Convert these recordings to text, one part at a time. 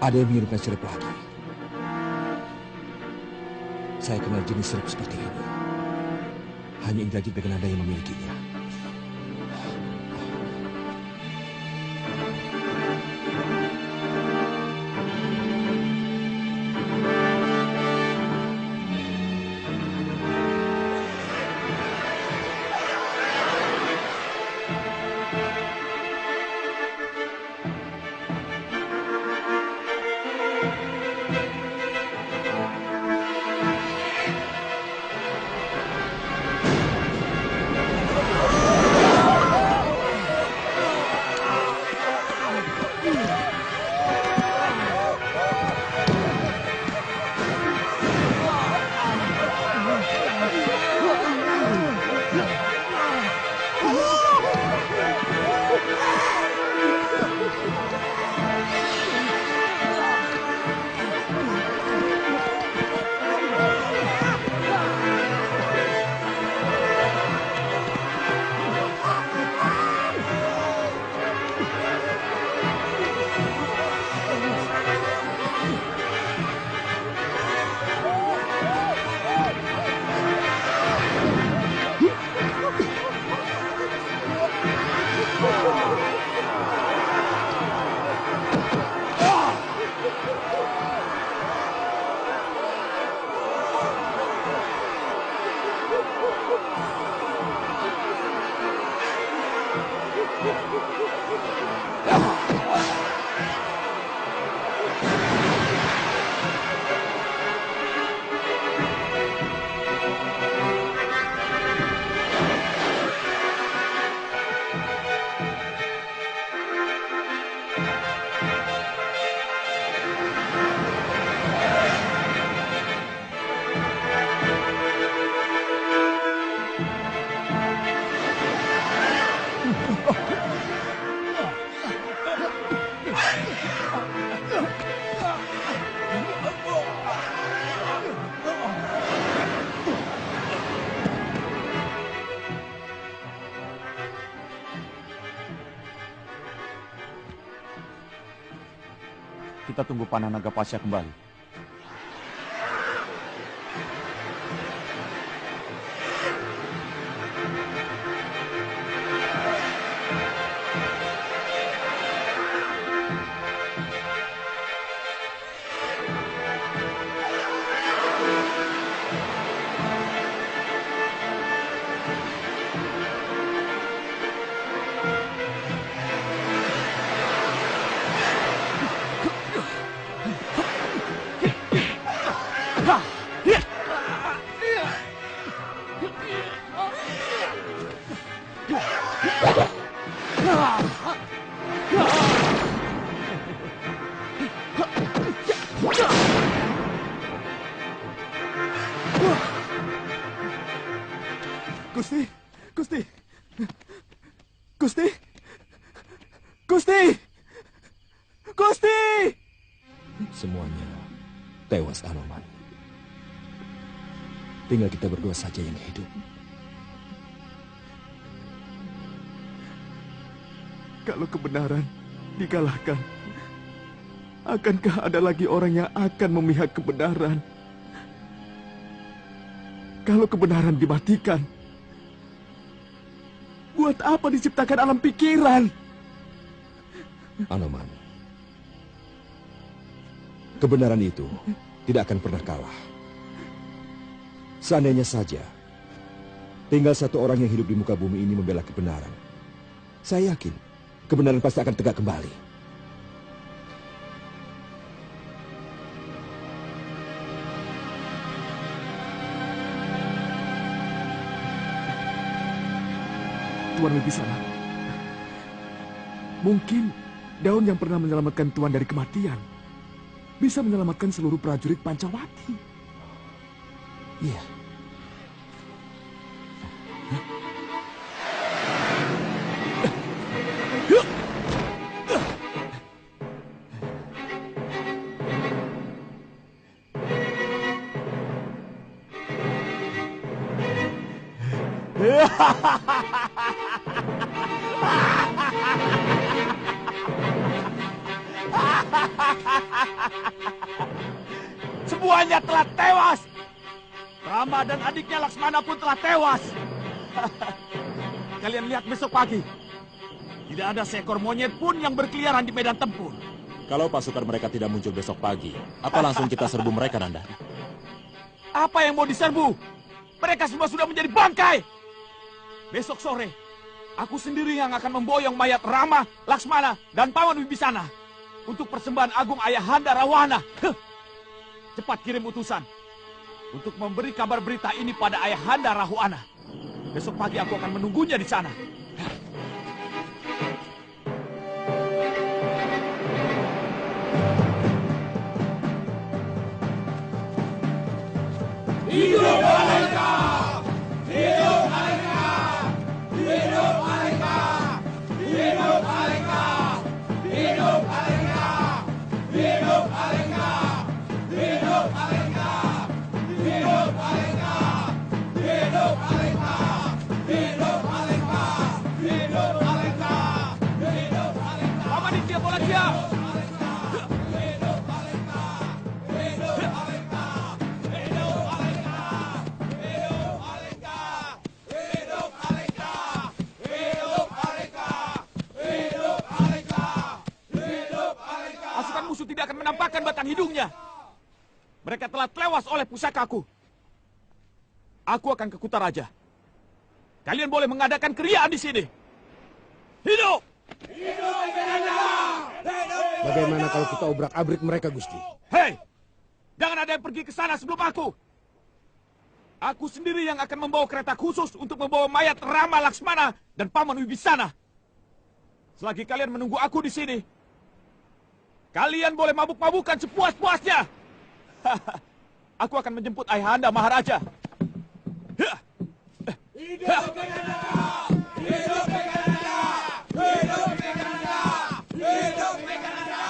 Ada yang mengirimkan sirup lagi. Saya kenal jenis sirup seperti ini. Hanya Indrajit Begananda yang memilikinya. Kita tunggu panah naga Pasya kembali. Gusti, Gusti, Gusti, Gusti, Gusti! Semuanya tewas, Anoman. Tinggal kita berdua saja yang hidup. Kalau kebenaran dikalahkan, akankah ada lagi orang yang akan memihak kebenaran? Kalau kebenaran dimatikan, buat apa diciptakan alam pikiran? Anoman, kebenaran itu tidak akan pernah kalah. Seandainya saja tinggal satu orang yang hidup di muka bumi ini membela kebenaran, saya yakin kebenaran pasti akan tegak kembali. Tuan Wibisana, mungkin daun yang pernah menyelamatkan Tuan dari kematian bisa menyelamatkan seluruh prajurit Pancawati. Iya. Semuanya telah tewas. Rama dan adiknya Laksmana pun telah tewas. Kalian lihat besok pagi. Tidak ada seekor monyet pun yang berkeliaran di medan tempur. Kalau pasukan mereka tidak muncul besok pagi, apa langsung kita serbu mereka, Nanda? Apa yang mau diserbu? Mereka semua sudah menjadi bangkai. Besok sore, aku sendiri yang akan memboyong mayat Rama, Laksmana, dan Paman Wibisana untuk persembahan agung Ayahanda Rawana. Cepat kirim utusan untuk memberi kabar berita ini pada Ayahanda Rawana. Besok pagi aku akan menunggunya di sana. Hidup Alengka! Hidup Alengka! Hidup Alengka! Hidup Alengka! Hidup Alengka! Hidup Alengka! Hidup Alengka! Hidup Alengka! Hidup Alengka! Hidup Alengka! Hidup Alengka! Hidup Alengka! Paman Ditya bola dia. Musuh tidak akan menampakkan batang hidungnya. Mereka telah tewas oleh pusakaku. Aku akan ke Kutaraja. Kalian boleh mengadakan keriaan di sini. Hidup! Hidup Ayahanda! Bagaimana kalau kita obrak-abrik mereka, Gusti? Hei! Jangan ada yang pergi ke sana sebelum aku. Aku sendiri yang akan membawa kereta khusus untuk membawa mayat Rama, Laksmana, dan Paman Wibisana. Selagi kalian menunggu aku di sini, kalian boleh mabuk-mabukan sepuas-puasnya. Aku akan menjemput Ayahanda Maharaja. Hidup Ayahanda! Hidup Ayahanda! Hidup Ayahanda! Hidup Ayahanda!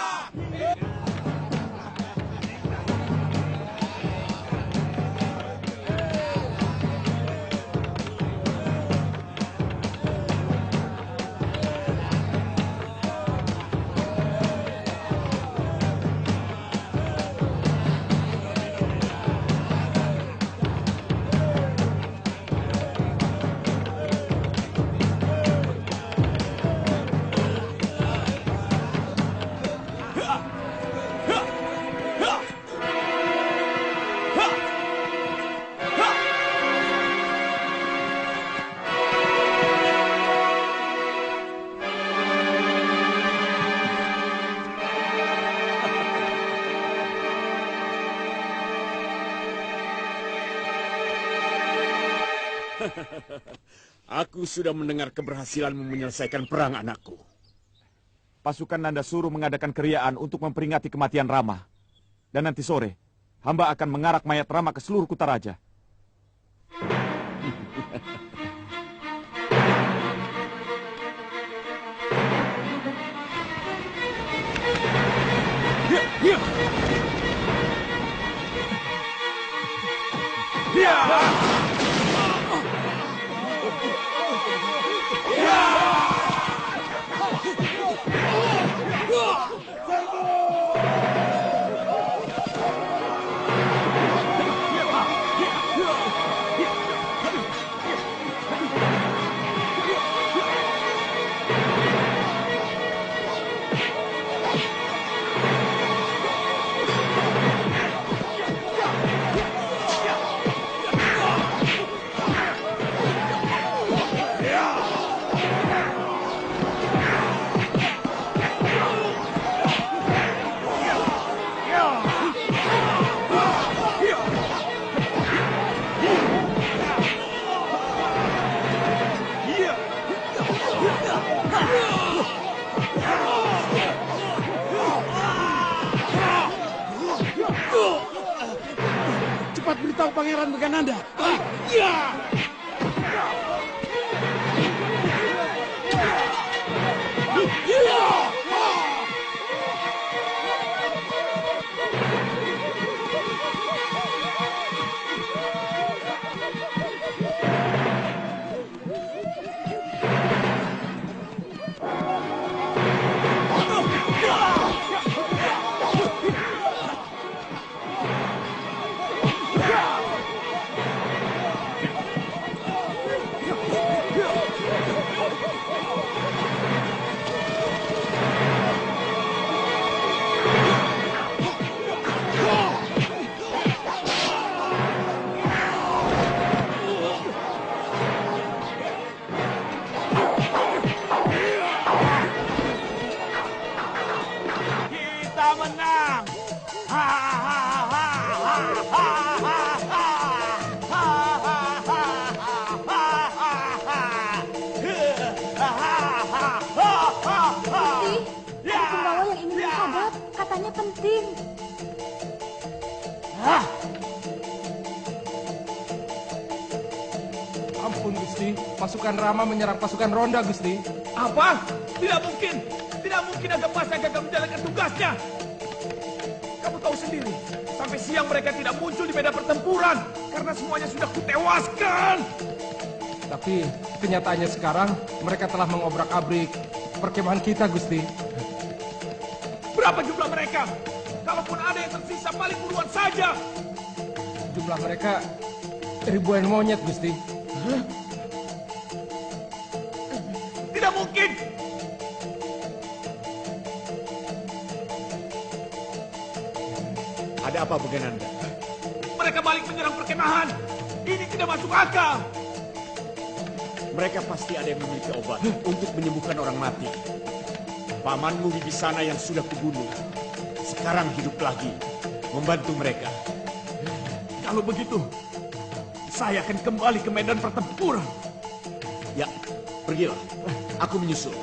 Aku sudah mendengar keberhasilanmu menyelesaikan perang, anakku. Pasukan Nanda suruh mengadakan keriaan untuk memperingati kematian Rama. Dan nanti sore, hamba akan mengarak mayat Rama ke seluruh Kutaraja. Cepat beritahu Pangeran Megananda. Kita menang! Gusti, ada pembawa yang ingin menghadap. Katanya penting. Ampun Gusti, pasukan Rama menyerang pasukan Ronda Gusti. Apa? Tidak mungkin! Tidak mungkin Agapasa gagal menjalankan tugasnya! Kamu tahu sendiri, sampai siang mereka tidak muncul di medan pertempuran karena semuanya sudah kutewaskan! Tapi kenyataannya sekarang mereka telah mengobrak-abrik perkemahan kita Gusti. Berapa jumlah mereka? Kalaupun ada yang tersisa, paling puluhan saja! Jumlah mereka ribuan monyet Gusti. Tidak mungkin! Ada apa, Megananda? Mereka balik menyerang perkemahan! Ini tidak masuk akal! Mereka pasti ada yang memiliki obat untuk menyembuhkan orang mati. Pamanmu Wibisana yang sudah kubunuh, sekarang hidup lagi, membantu mereka. Kalau begitu, saya akan kembali ke medan pertempuran. Ya, pergilah. Aku menyusul.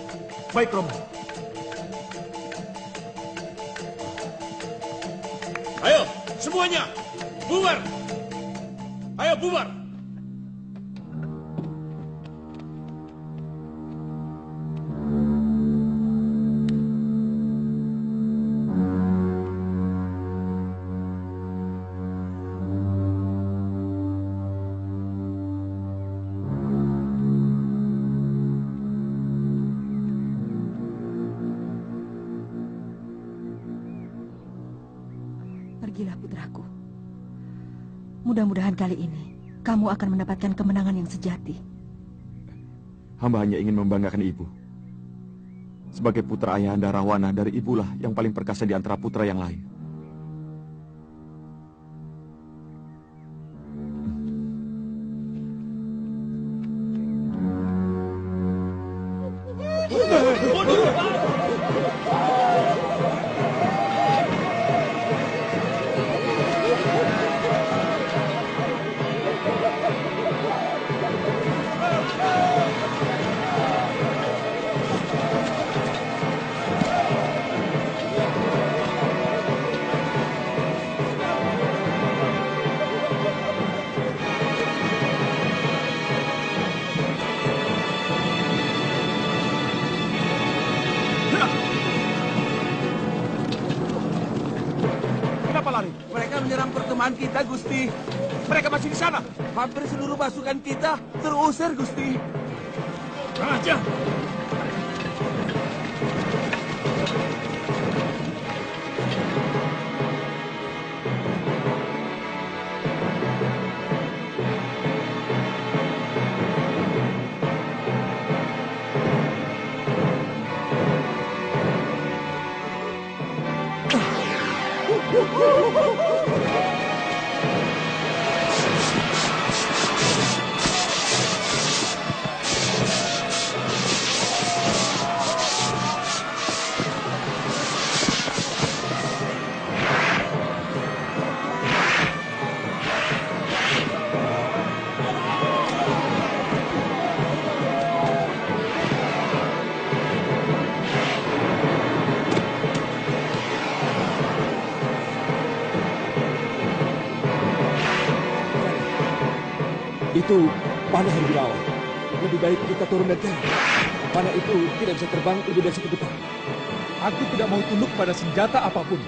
Baik, Romo. Ayo, semuanya, bubar! Ayo, bubar! Pergilah putraku. Mudah-mudahan kali ini kamu akan mendapatkan kemenangan yang sejati. Hamba hanya ingin membanggakan ibu. Sebagai putra Ayahanda Rahwana, dari ibulah yang paling perkasa di antara putra yang lain. lari? Mereka menyerang pertemuan kita, Gusti. Mereka masih di sana. Hampir seluruh pasukan kita terusir, Gusti. Raja! Itu panah Herbirawa. Lebih baik kita turun dan cari. Panah itu tidak bisa terbang lebih dari satu depan. Aku tidak mau tunduk pada senjata apapun.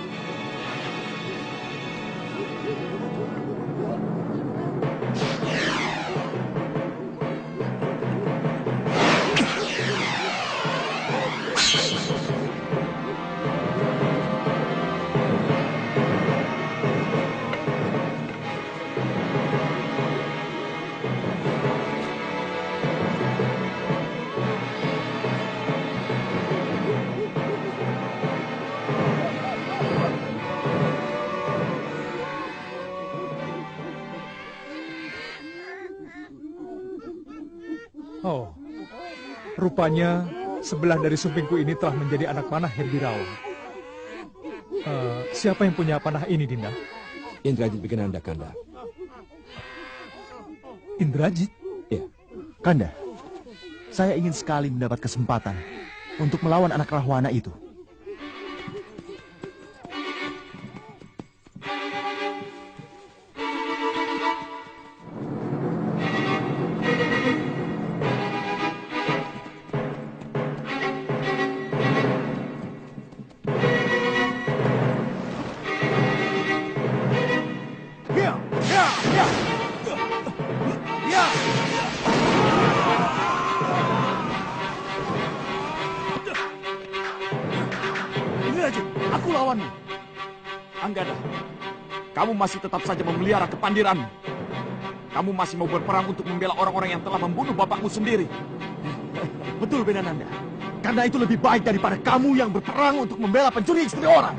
Oh, rupanya sebelah dari sumpingku ini telah menjadi anak panah Herbirawa. Siapa yang punya panah ini, Dinda? Indrajit Bikinanda, Kanda. Indrajit? Ya. Kanda, saya ingin sekali mendapat kesempatan untuk melawan anak Rahwana itu. Aku lawanmu. Anggada, kamu masih tetap saja memelihara kepandiranmu. Kamu masih mau berperang untuk membela orang-orang yang telah membunuh bapakmu sendiri. Betul, Benananda. Karena itu lebih baik daripada kamu yang berperang untuk membela pencuri istri orang.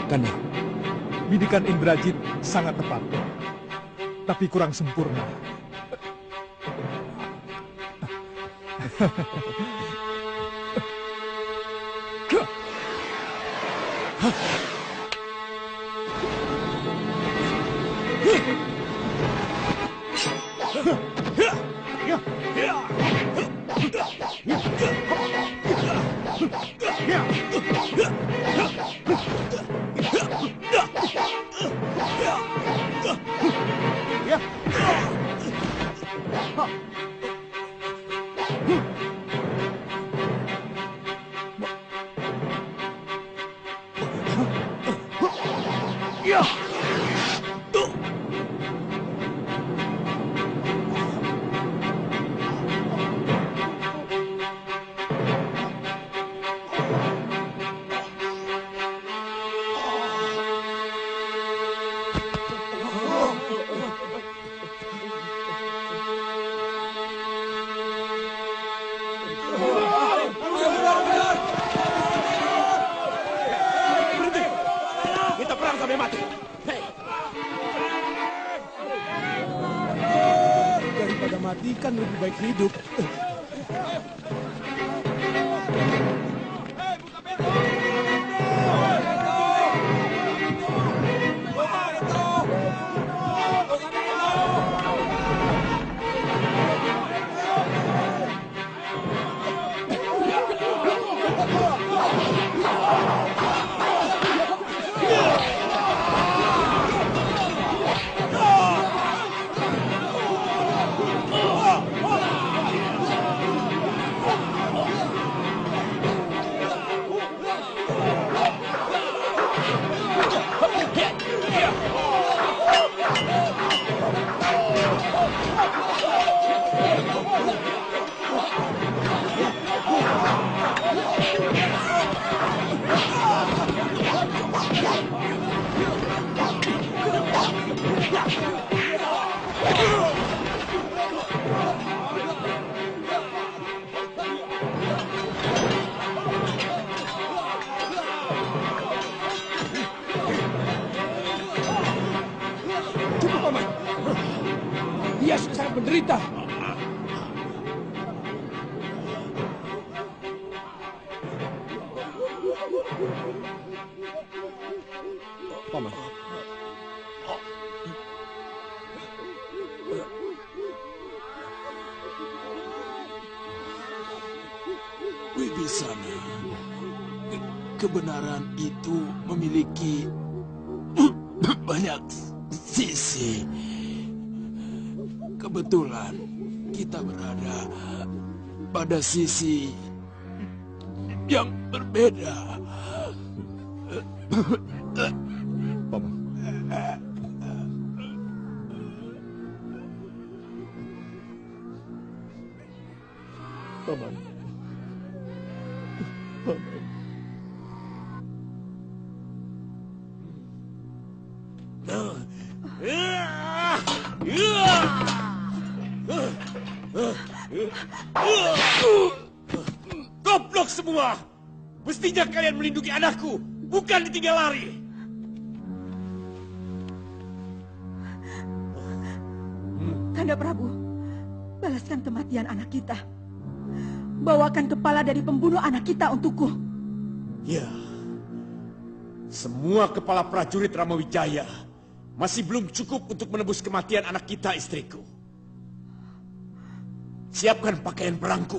Kanda, Bidikan Indrajit sangat tepat, tapi kurang sempurna. Kita perang sampai mati. Hei, mati kan lebih baik hidup. Cukup, Paman. Dia sudah sangat menderita. Paman. Wibisana, kebenaran itu memiliki banyak sisi. Kebetulan kita berada pada sisi yang berbeda. Paman. Paman. Paman. Goblok semua! Mestinya kalian melindungi anakku, bukan ditinggal lari. Kanda Prabu, balaskan kematian anak kita. Bawakan kepala dari pembunuh anak kita untukku. Ya, semua kepala prajurit Ramawijaya masih belum cukup untuk menebus kematian anak kita, istriku. Siapkan pakaian perangku.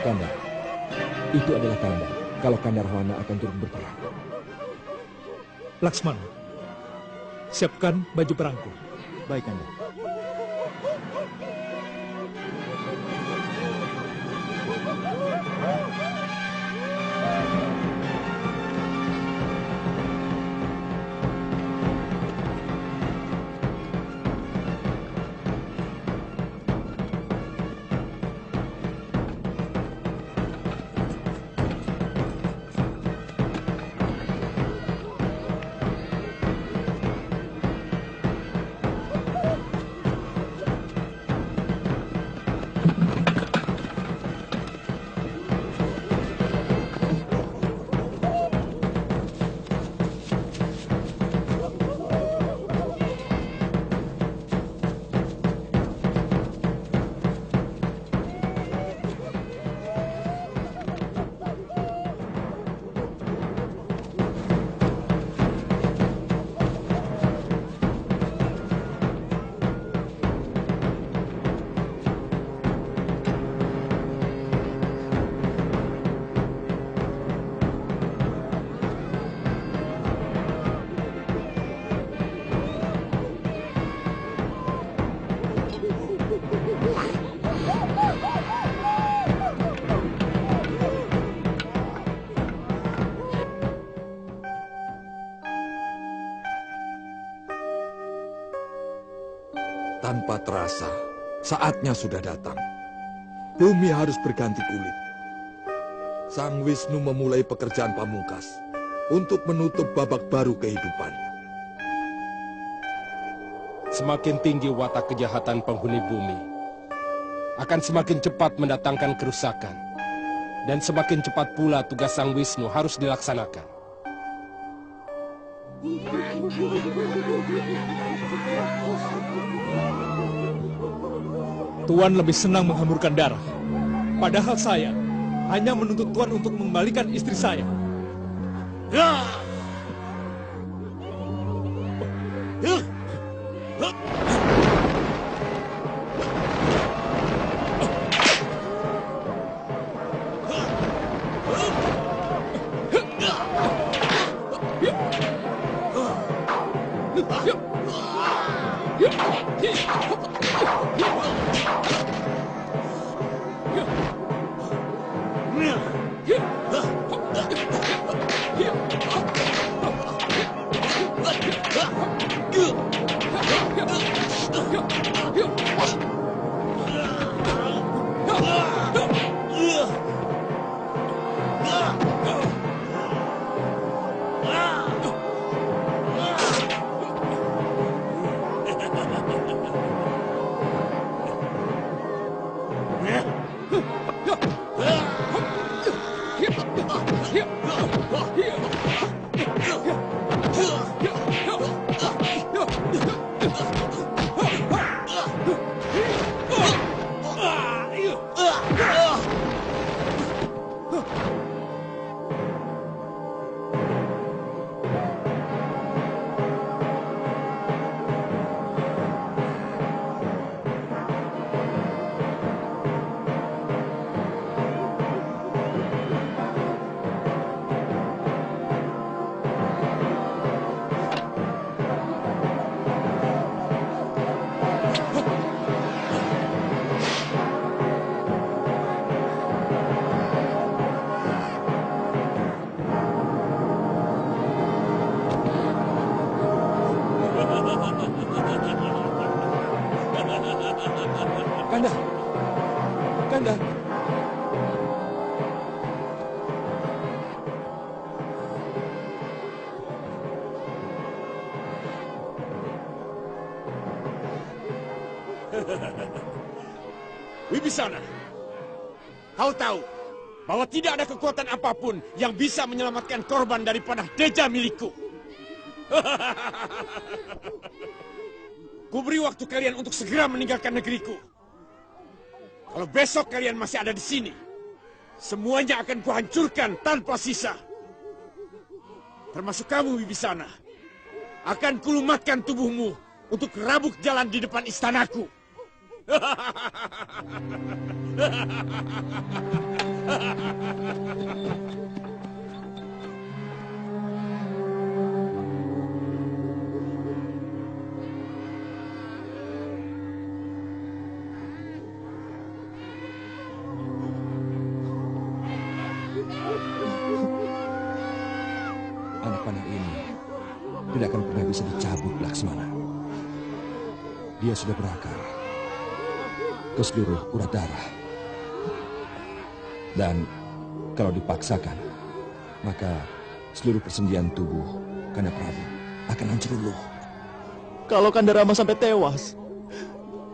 Kanda, itu adalah tanda kalau Kanda Rahwana akan turut berperang. Laksmana, siapkan baju perangku. Baik, Kanda. Tanpa terasa, saatnya sudah datang. Bumi harus berganti kulit. Sang Wisnu memulai pekerjaan pamungkas untuk menutup babak baru kehidupan. Semakin tinggi watak kejahatan penghuni bumi, akan semakin cepat mendatangkan kerusakan. Dan semakin cepat pula tugas Sang Wisnu harus dilaksanakan. Tuan lebih senang menghamburkan darah. Padahal saya hanya menuntut Tuan untuk mengembalikan istri saya. Kanda. Wibisana, kau tahu bahwa tidak ada kekuatan apapun yang bisa menyelamatkan korban dari panah deja milikku. Kuberi waktu kalian untuk segera meninggalkan negeriku. Kalau besok kalian masih ada di sini, semuanya akan kuhancurkan tanpa sisa. Termasuk kamu, Wibisana. Akan kulumatkan tubuhmu untuk rabuk jalan di depan istanaku. Anak panah ini tidak akan pernah bisa dicabut, Laksmana. Dia sudah berakar ke seluruh urat darah. Dan kalau dipaksakan, maka seluruh persendian tubuh Kanda Prabu akan hancur luluh. Kalau Kanda Rama sampai tewas,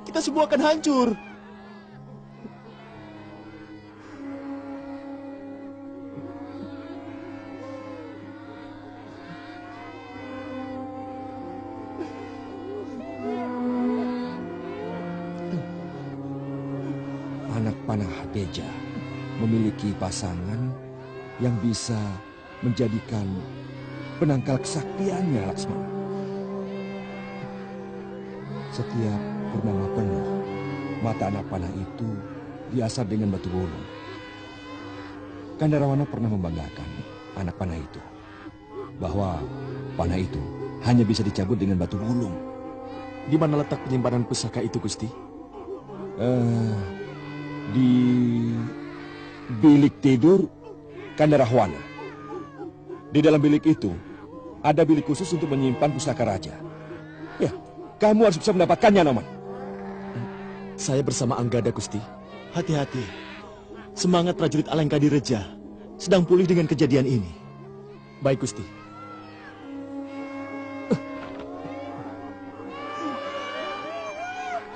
kita semua akan hancur. Anak panah Deja memiliki pasangan yang bisa menjadikan penangkal kesaktiannya, Laksmana. Setiap purnama penuh, mata anak panah itu diasap dengan batu bolong. Kanda Rawana pernah membanggakan anak panah itu, bahwa panah itu hanya bisa dicabut dengan batu bulung. Di mana letak penyimpanan pusaka itu, Gusti? Di bilik tidur Kanda Rahwana. Di dalam bilik itu ada bilik khusus untuk menyimpan pusaka raja. Ya, kamu harus bisa mendapatkannya, Noman. Saya bersama Anggada, Gusti. Hati-hati. Semangat prajurit Alengka di Reja sedang pulih dengan kejadian ini. Baik, Gusti.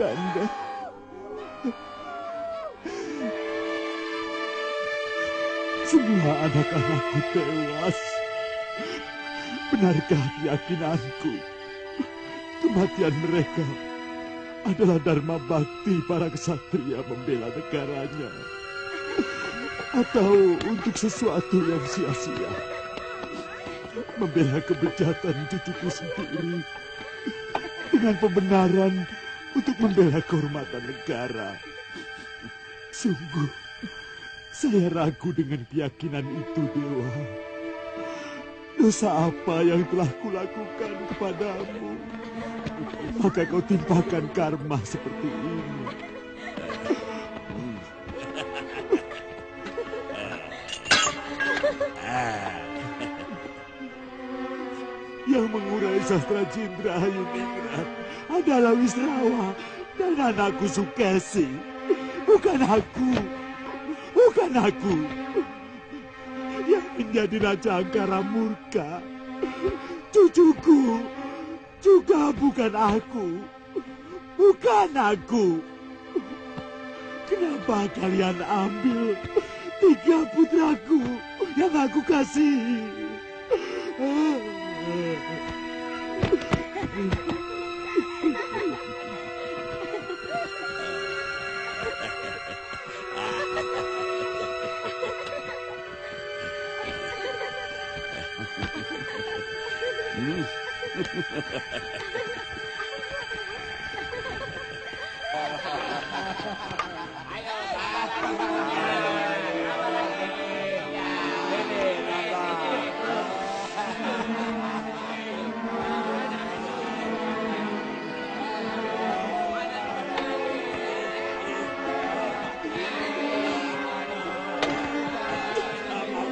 Kanda. Semua anak-anakku tewas. Benarkah keyakinanku? Kematian mereka adalah dharma bakti para kesatria membela negaranya. Atau untuk sesuatu yang sia-sia. Membela kebejatan cucuku sendiri. Dengan pembenaran untuk membela kehormatan negara. Sungguh, saya ragu dengan keyakinan itu, Dewa. Dosa apa yang telah kulakukan kepadamu? Maka kau timpakan karma seperti ini. Yang mengurai sastra Jindra Hayuningrat adalah Wisrawa dan anakku Sukesi. Bukan aku. Bukan aku. Yang menjadi Raja Angkara Murka. Cucuku juga bukan aku. Bukan aku. Kenapa kalian ambil 3 putraku yang aku kasihi?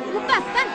Lepaskan!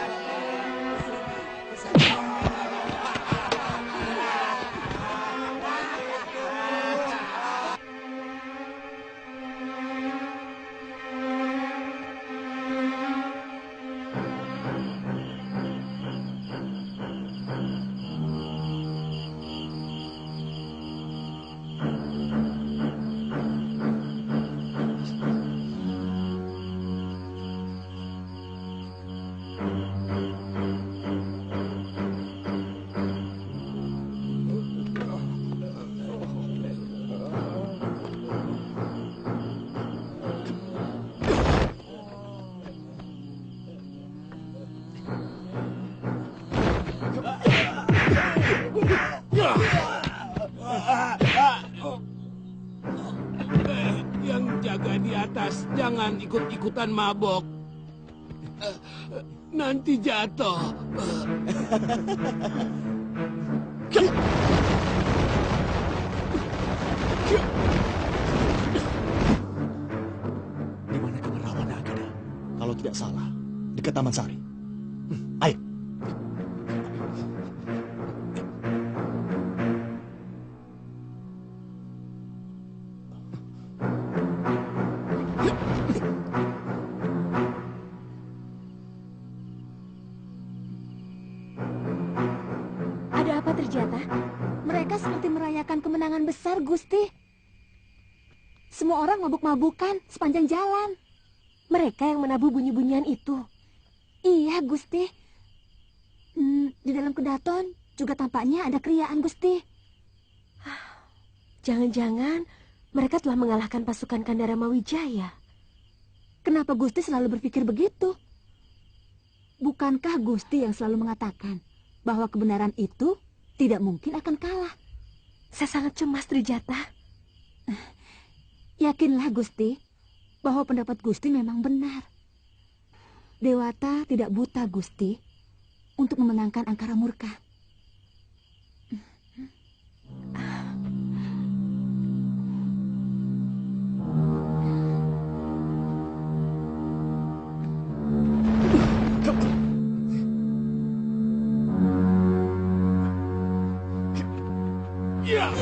Yang jaga di atas, jangan ikut-ikutan mabok. Nanti jatuh. Di mana kamar Rawana Agada? Kalau tidak salah, dekat Taman Sari. Ayo. Ada apa terjata? Mereka seperti merayakan kemenangan besar, Gusti. Semua orang mabuk-mabukan sepanjang jalan. Mereka yang menabuh bunyi-bunyian itu. Iya, Gusti. Di dalam kedaton juga tampaknya ada keriaan, Gusti. Jangan-jangan mereka telah mengalahkan pasukan Kandarama Wijaya. Kenapa Gusti selalu berpikir begitu? Bukankah Gusti yang selalu mengatakan bahwa kebenaran itu tidak mungkin akan kalah? Saya sangat cemas, Trijata. Yakinlah, Gusti, bahwa pendapat Gusti memang benar. Dewata tidak buta, Gusti, untuk memenangkan Angkara Murka. Yeah!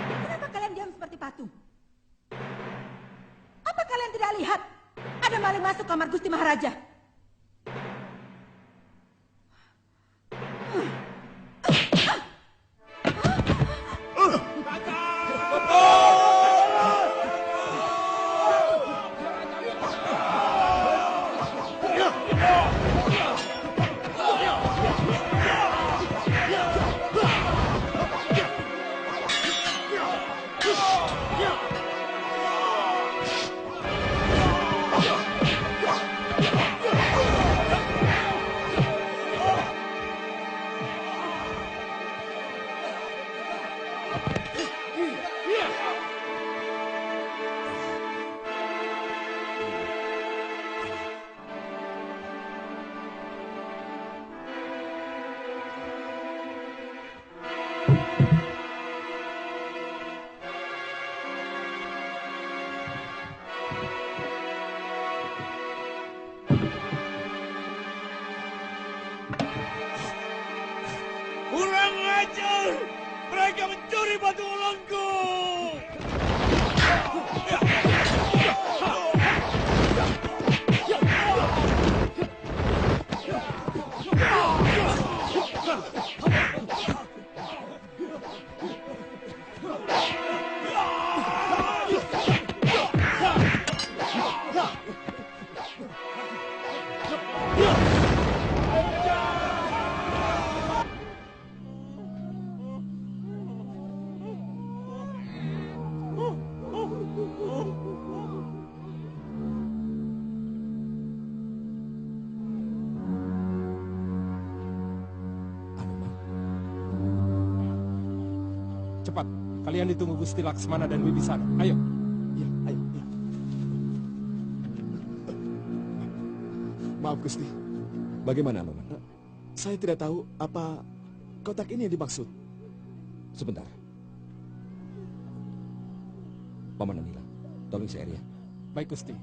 Kenapa kalian diam seperti patung? Apa kalian tidak lihat? Ada maling masuk kamar Gusti Maharaja. Kurang ajar! Mereka mencuri batu ulangku! Cepat, kalian ditunggu Gusti Laksmana dan Wibisana. Ayo. Ya, ayo. Maaf, Gusti. Bagaimana, Anoman? Saya tidak tahu apa kotak ini yang dimaksud. Sebentar. Paman Anila, tolong isi air ya. Baik, Gusti.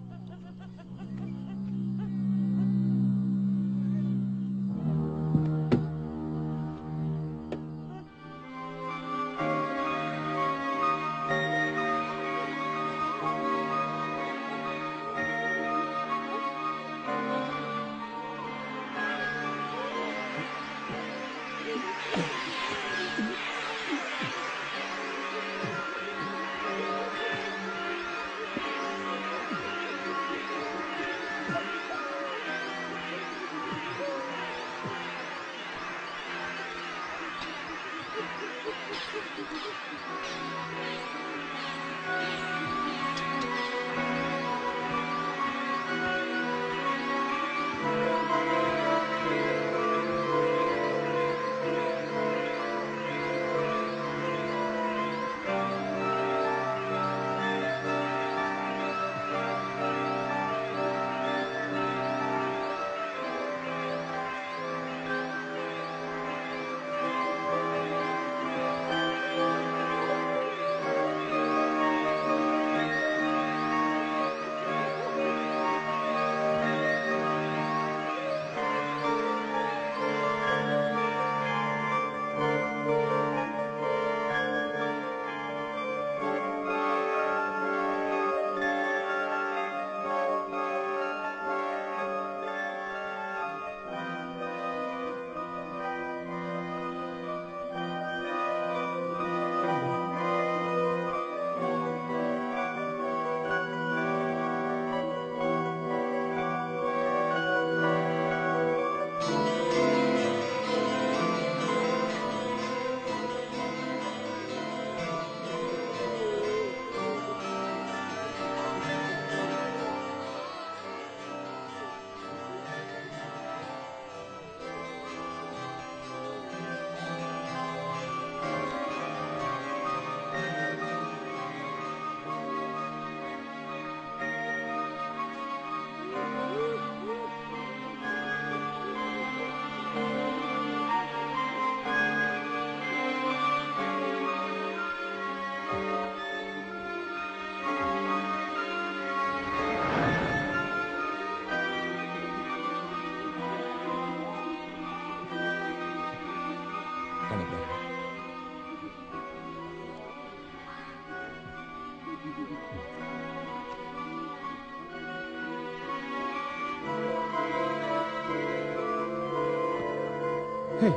Hei,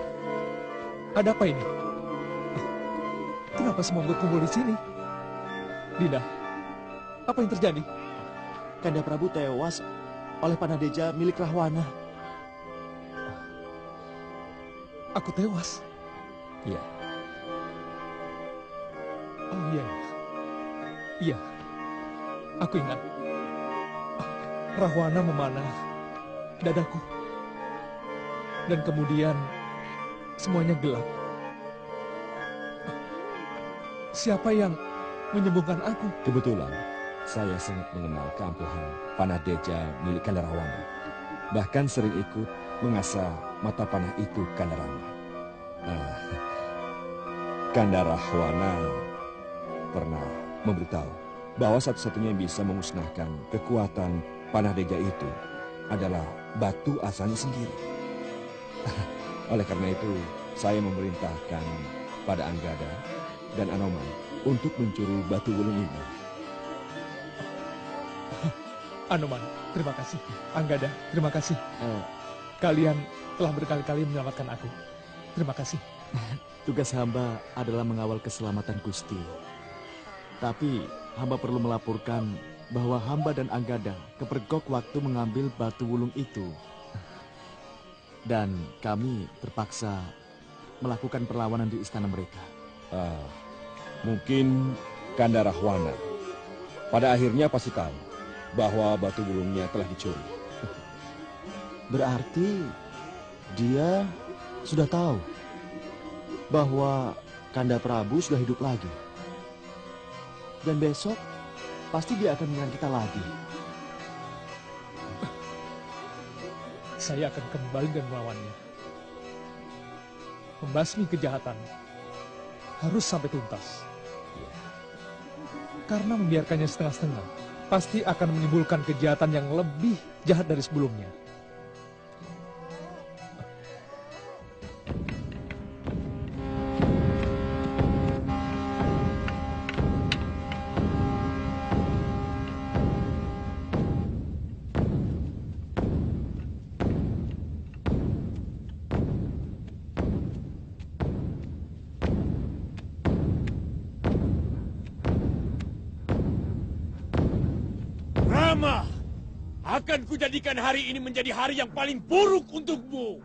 ada apa ini? Kenapa semua berkumpul di sini? Dinda, apa yang terjadi? Kanda Prabu tewas oleh panah deja milik Rahwana. Aku tewas? Iya. Oh iya. Iya. Aku ingat. Rahwana memanah dadaku. Dan kemudian semuanya gelap. Siapa yang menyembuhkan aku? Kebetulan, saya sangat mengenal keampuhan panah deja milik Kanda Rahwana. Bahkan sering ikut mengasah mata panah itu Kanda Rama. Kanda Rahwana pernah memberitahu bahwa satu-satunya yang bisa memusnahkan kekuatan panah deja itu adalah batu asalnya sendiri. Oleh karena itu, saya memerintahkan pada Anggada dan Anoman untuk mencuri batu wulung ini. Anoman, terima kasih. Anggada, terima kasih. Kalian telah berkali-kali menyelamatkan aku. Terima kasih. Tugas hamba adalah mengawal keselamatan Gusti. Tapi hamba perlu melaporkan bahwa hamba dan Anggada kepergok waktu mengambil batu wulung itu. Dan kami terpaksa melakukan perlawanan di istana mereka. Mungkin Kanda Rahwana pada akhirnya pasti tahu bahwa batu wulungnya telah dicuri. Berarti dia sudah tahu bahwa Kanda Prabu sudah hidup lagi. Dan besok, pasti dia akan menyerang kita lagi. Saya akan kembali dan melawannya. Membasmi kejahatan harus sampai tuntas. Karena membiarkannya setengah-setengah, pasti akan menimbulkan kejahatan yang lebih jahat dari sebelumnya. Rama, akan kujadikan hari ini menjadi hari yang paling buruk untukmu.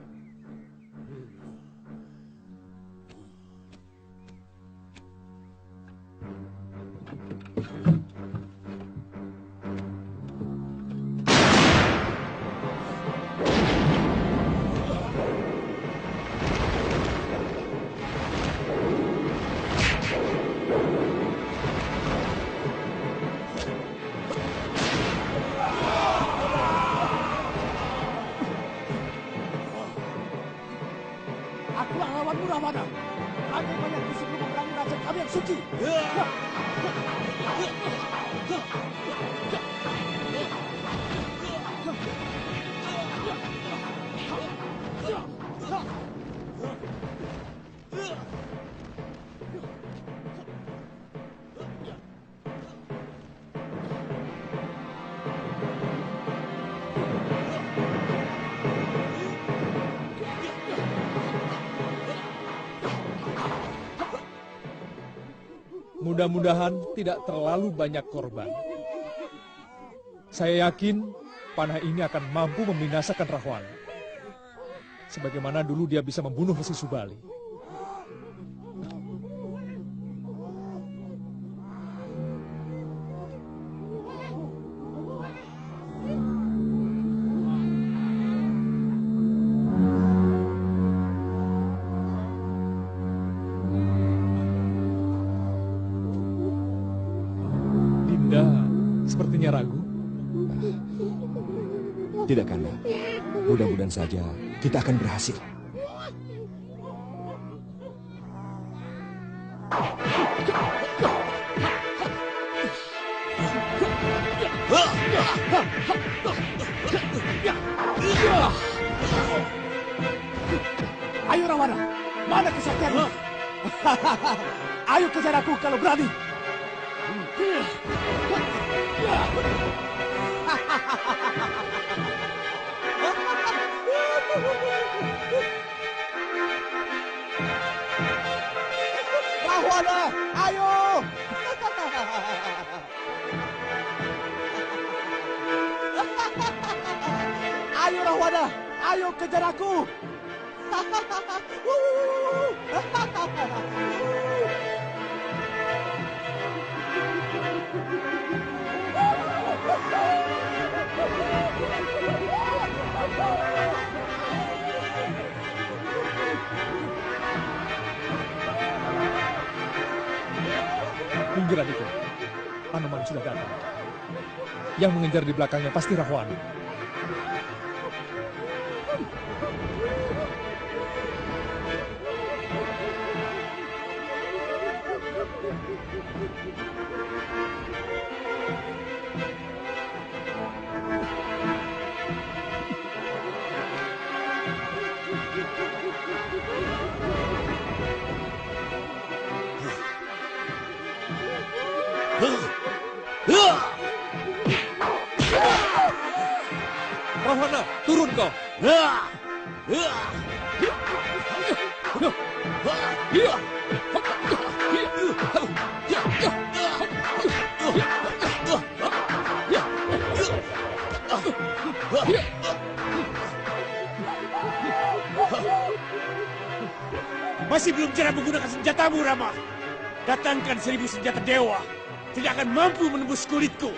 Akulah lawanmu, Rawana. Kami banyak musuh memerangi raja kami yang suci. Mudah-mudahan tidak terlalu banyak korban. Saya yakin panah ini akan mampu membinasakan Rahwana. Sebagaimana dulu dia bisa membunuh Resi Subali. Sepertinya ragu. Tidak, Kanda. Mudah-mudahan saja kita akan berhasil. Ayo Rawana, mana kesaktianmu? Ayo kejar aku kalau berani. Rahwana, ayo! Ayo Rahwana, ayo kejar aku! Minggir adikku, Anoman sudah datang. Yang mengejar di belakangnya pasti Rahwana. Rahwana, turun kau! Masih belum jarang menggunakan senjatamu, Rama. Datangkan 1000 senjata dewa. Tidak akan mampu menembus kulitku.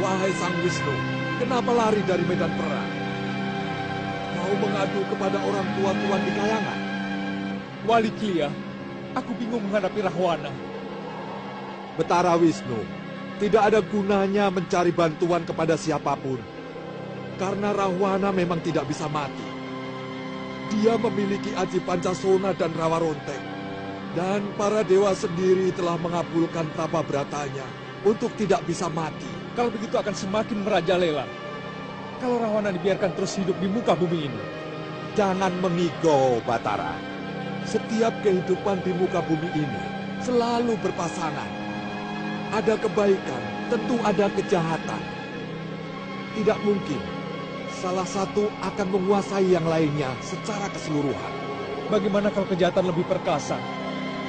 Wahai Sang Wisnu, kenapa lari dari medan perang? Mau mengadu kepada orang tua Tuan di Kayangan? Wali Klia, aku bingung menghadapi Rahwana. Betara Wisnu, tidak ada gunanya mencari bantuan kepada siapapun. Karena Rahwana memang tidak bisa mati. Dia memiliki Aji Pancasona dan Rawa Ronteng. Dan para dewa sendiri telah mengabulkan tapa beratanya untuk tidak bisa mati. Kalau begitu akan semakin merajalela. Kalau Rahwana dibiarkan terus hidup di muka bumi ini. Jangan mengigau, Batara. Setiap kehidupan di muka bumi ini selalu berpasangan. Ada kebaikan, tentu ada kejahatan. Tidak mungkin salah satu akan menguasai yang lainnya secara keseluruhan. Bagaimana kalau kejahatan lebih perkasa?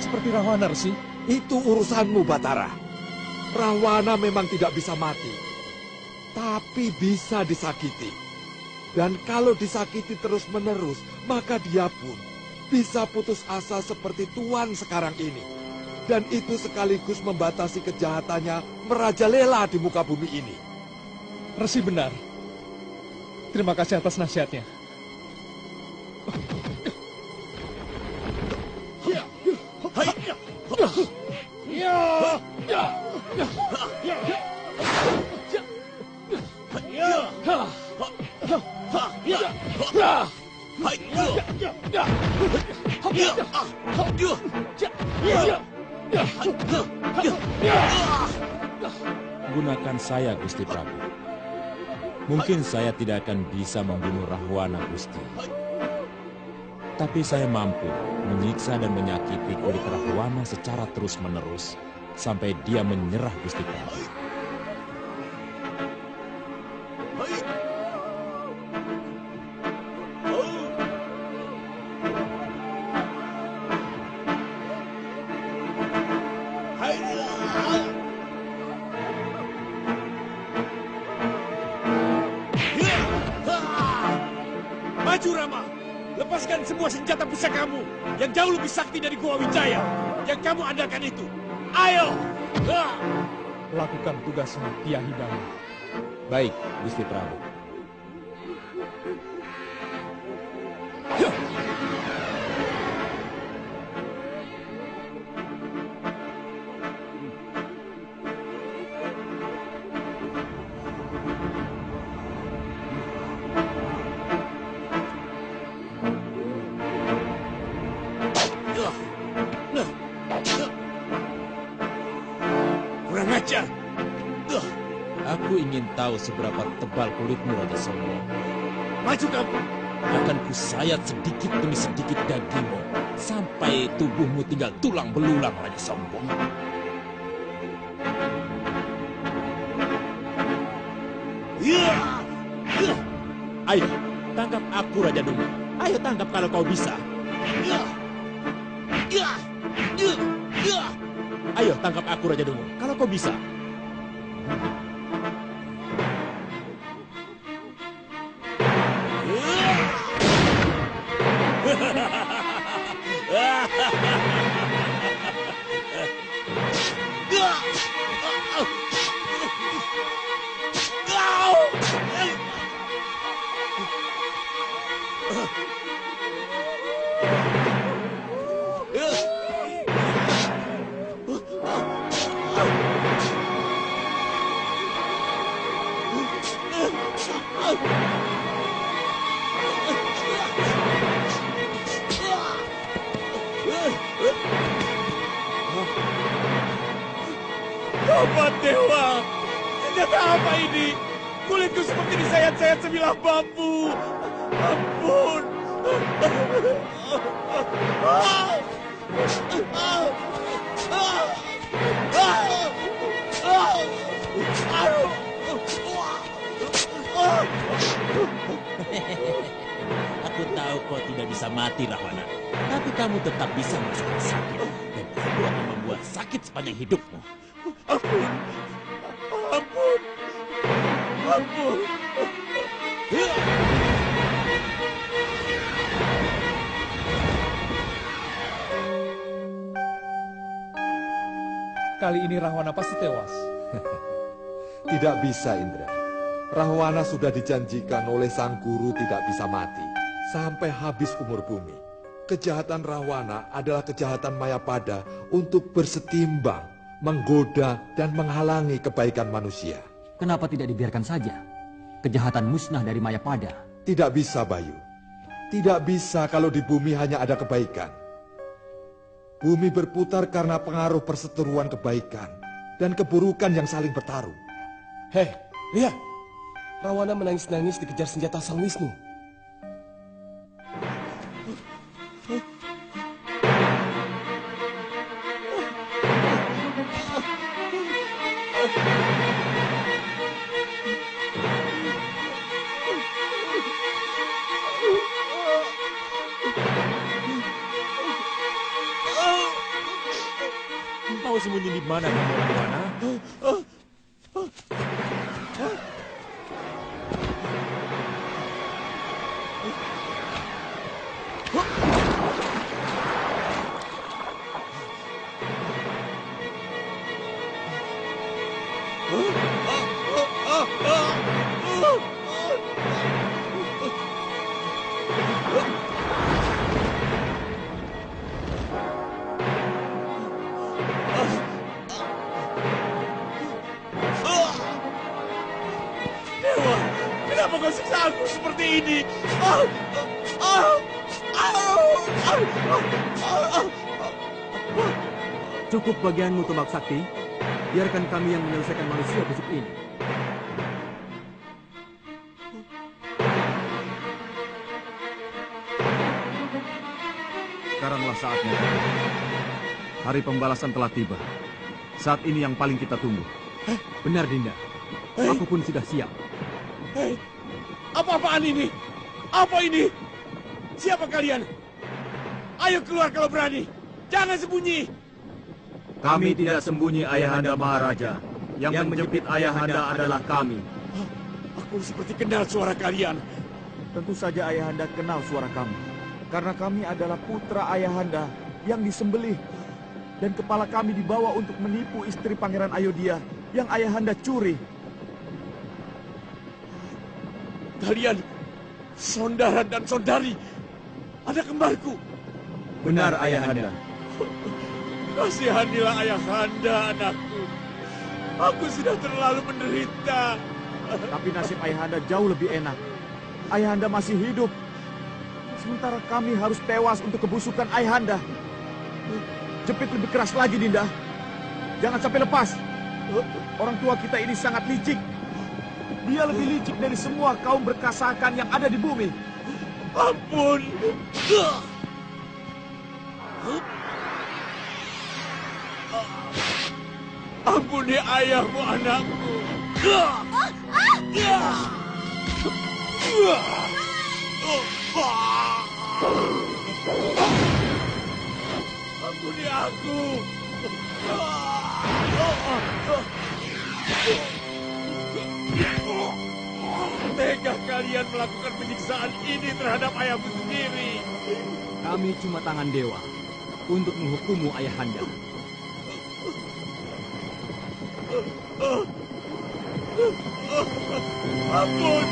Seperti Rahwana, Resi? Itu urusanmu, Batara. Rahwana memang tidak bisa mati, tapi bisa disakiti. Dan kalau disakiti terus-menerus, maka dia pun bisa putus asa seperti Tuan sekarang ini. Dan itu sekaligus membatasi kejahatannya merajalela di muka bumi ini. Resi benar. Terima kasih atas nasihatnya. Gunakan saya, Gusti Prabu. Mungkin saya tidak akan bisa membunuh Rahwana, Gusti. Tapi saya mampu menyiksa dan menyakiti kulit Rahwana secara terus-menerus sampai dia menyerah, Gusti Prabu. Maju, Rama! Lepaskan semua senjata pusakamu yang jauh lebih sakti dari Goa Wijaya yang kamu andalkan itu. Ayo! Lakukan tugasmu, Kiai Hidayah. Baik, Gusti Prabu. Aku ingin tahu seberapa tebal kulitmu, Raja Sombong. Maju kamu! Akan kusayat sedikit demi sedikit dagingmu, sampai tubuhmu tinggal tulang belulang, Raja Sombong. Ayo, tangkap aku, Raja Dungu. Ayo tangkap kalau kau bisa. Ayo tangkap aku, Raja Dungu, kalau kau bisa. Obat dewa! Senjata apa ini? Kulitku seperti disayat-sayat sebilah bambu. Ampun! Aku tahu kau tidak bisa mati, Rahwana. Tapi kamu tetap bisa merasakan sakit. Dan itu akan membuat sakit sepanjang hidupmu. Ampun! Ampun! Ampun! Kali ini Rahwana pasti tewas. Tidak bisa, Indra. Rahwana sudah dijanjikan oleh sang guru tidak bisa mati sampai habis umur bumi. Kejahatan Rahwana adalah kejahatan Mayapada untuk bersetimbang, menggoda, dan menghalangi kebaikan manusia. Kenapa tidak dibiarkan saja? Kejahatan musnah dari Mayapada. Tidak bisa, Bayu. Tidak bisa kalau di bumi hanya ada kebaikan. Bumi berputar karena pengaruh perseteruan kebaikan dan keburukan yang saling bertarung. Hei, lihat. Rahwana menangis-nangis dikejar senjata Sang Wisnu. Kau sembunyi di mana, Rahwana? Dewa, kenapa kau siksa aku seperti ini? Cukup bagianmu, Tombak Sakti. Biarkan kami yang menyelesaikan manusia busuk ini. Sekaranglah saatnya. Hari pembalasan telah tiba. Saat ini yang paling kita tunggu. Benar, Dinda. Aku pun sudah siap. Hei, apa-apaan ini? Apa ini? Siapa kalian? Ayo keluar kalau berani. Jangan sembunyi. Kami tidak sembunyi, Ayahanda Maharaja. Yang menjepit Ayahanda adalah kami. Aku seperti kenal suara kalian. Tentu saja Ayahanda kenal suara kami. Karena kami adalah putra Ayahanda yang disembelih. Dan kepala kami dibawa untuk menipu istri Pangeran Ayodhya yang Ayahanda curi. Kalian saudara dan saudari. Ada kembarku. Benar, Ayahanda. Kasihanilah Ayahanda, anakku. Aku sudah terlalu menderita. Tapi nasib Ayahanda jauh lebih enak. Ayahanda masih hidup. Sementara kami harus tewas untuk kebusukan Ayahanda. Jepit lebih keras lagi, Dinda. Jangan sampai lepas. Orang tua kita ini sangat licik. Dia lebih licik dari semua kaum berkasakan yang ada di bumi. Ampun. Ampuni ayahmu, anakku. Ampuni aku. Tega kalian melakukan penyiksaan ini terhadap ayahmu sendiri. Kami cuma tangan dewa untuk menghukummu, Ayahanda. Ampun!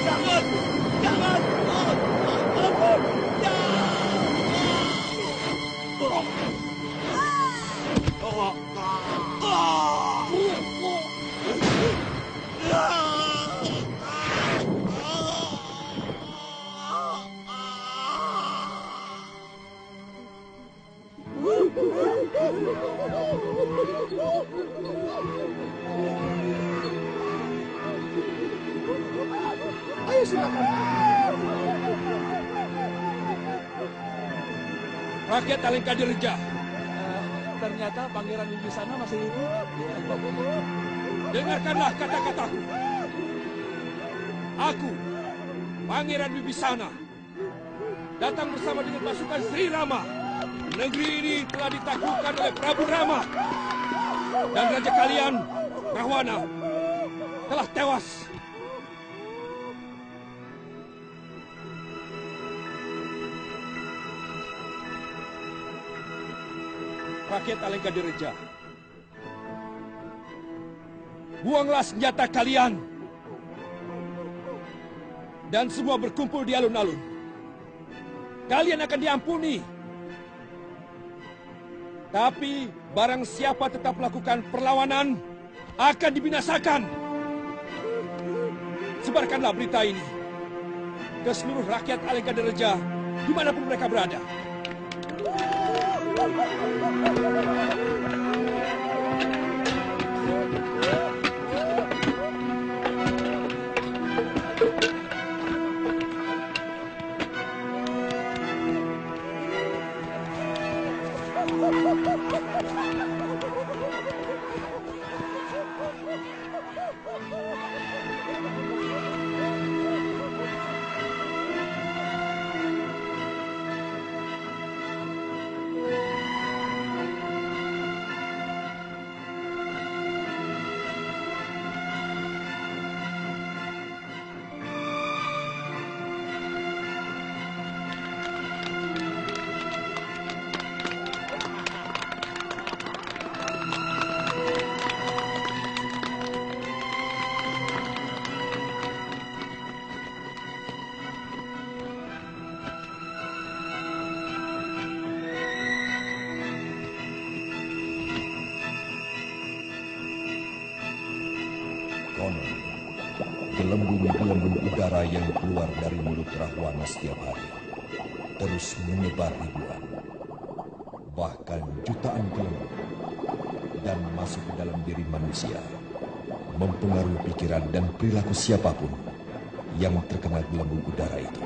Jangan! Jangan! Ampun! Ayo silakan. Rakyat Alengka Dirja. Ternyata Pangeran Wibisana masih hidup. Dengarkanlah kata-kataku. Aku, Pangeran Wibisana, datang bersama dengan pasukan Sri Rama. Negeri ini telah ditaklukkan oleh Prabu Rama. Dan raja kalian, Rahwana, telah tewas. Rakyat Alengka Dirja, buanglah senjata kalian dan semua berkumpul di alun-alun. Kalian akan diampuni. Tapi barang siapa tetap melakukan perlawanan akan dibinasakan. Sebarkanlah berita ini ke seluruh rakyat Alengka Dirja dimanapun mereka berada. Konon, gelembung-gelembung udara yang keluar dari mulut Rahwana setiap hari terus menyebar ribuan, bahkan jutaan gelembung, dan masuk ke dalam diri manusia, mempengaruhi pikiran dan perilaku siapapun yang terkena gelembung udara itu.